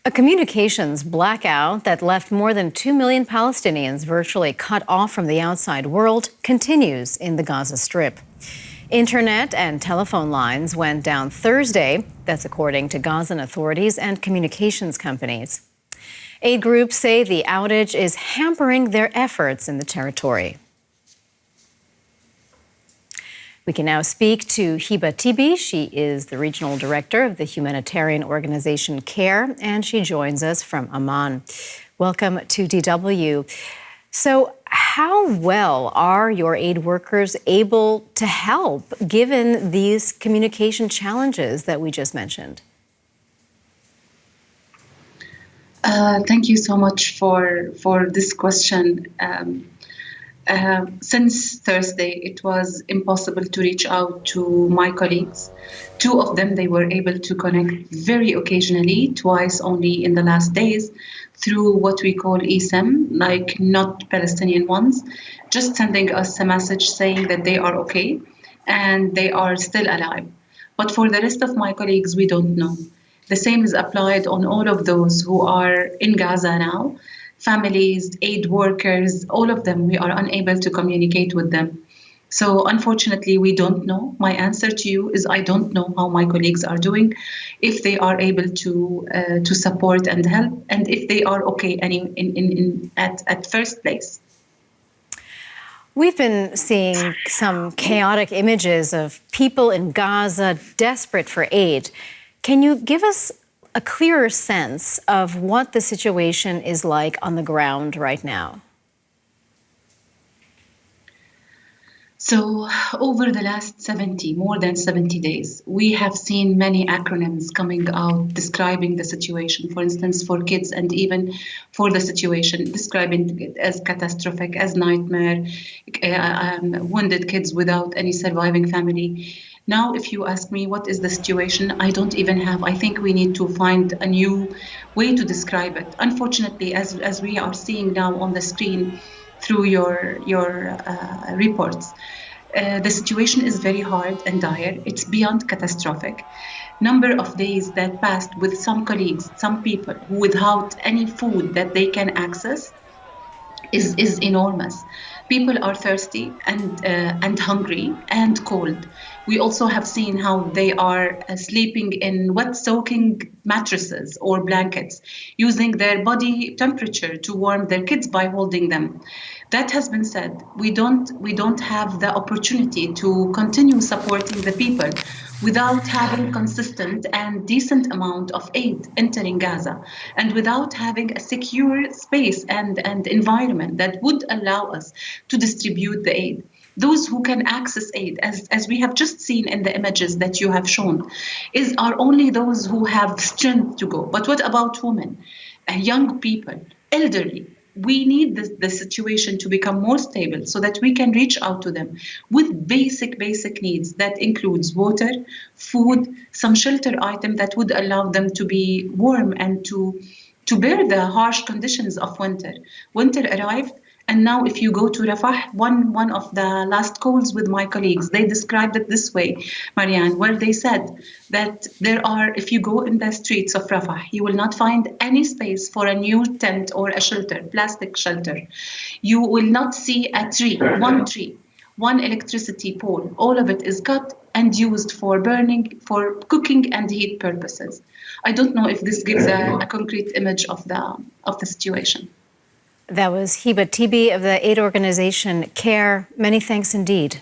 A communications blackout that left more than 2 million Palestinians virtually cut off from the outside world continues in the Gaza Strip. Internet and telephone lines went down Thursday. That's according to Gazan authorities and communications companies. Aid groups say the outage is hampering their efforts in the territory. We can now speak to Hiba Tibi. She is the regional director of the humanitarian organization CARE, and she joins us from Amman. Welcome to DW. So how well are your aid workers able to help given these communication challenges that we just mentioned? Thank you so much for this question. Since Thursday, it was impossible to reach out to my colleagues. Two of them, they were able to connect very occasionally, twice only in the last days, through what we call eSIM, like not Palestinian ones, just sending us a message saying that they are okay and they are still alive. But for the rest of my colleagues, we don't know. The same is applied on all of those who are in Gaza now. Families, aid workers, all of them, we are unable to communicate with them. So unfortunately, we don't know. My answer to you is I don't know how my colleagues are doing, if they are able to support and help, and if they are okay at first place. We've been seeing some chaotic images of people in Gaza desperate for aid. Can you give us a clearer sense of what the situation is like on the ground right now? So over the last more than 70 days, we have seen many acronyms coming out describing the situation, for instance, for kids, and even for the situation, describing it as catastrophic, as nightmare, wounded kids without any surviving family. Now, if you ask me what is the situation, I don't even have. I think we need to find a new way to describe it. Unfortunately, as we are seeing now on the screen through your reports, the situation is very hard and dire. It's beyond catastrophic. Number of days that passed with some colleagues, some people without any food that they can access is enormous. People are thirsty and hungry and cold. We also have seen how they are sleeping in wet soaking mattresses or blankets, using their body temperature to warm their kids by holding them. That has been said. We don't have the opportunity to continue supporting the people without having consistent and decent amount of aid entering Gaza, and without having a secure space and environment that would allow us to distribute the aid. Those who can access aid, as we have just seen in the images that you have shown, are only those who have strength to go. But what about women, young people, elderly? We need the situation to become more stable so that we can reach out to them with basic needs that includes water, food, some shelter item that would allow them to be warm and to bear the harsh conditions of winter. Winter arrived. And now if you go to Rafah, one of the last calls with my colleagues, they described it this way, Marianne, where they said that if you go in the streets of Rafah, you will not find any space for a new tent or a shelter, plastic shelter. You will not see a tree, one electricity pole. All of it is cut and used for burning, for cooking and heat purposes. I don't know if this gives a concrete image of the situation. That was Hiba Tibi of the aid organization CARE. Many thanks indeed.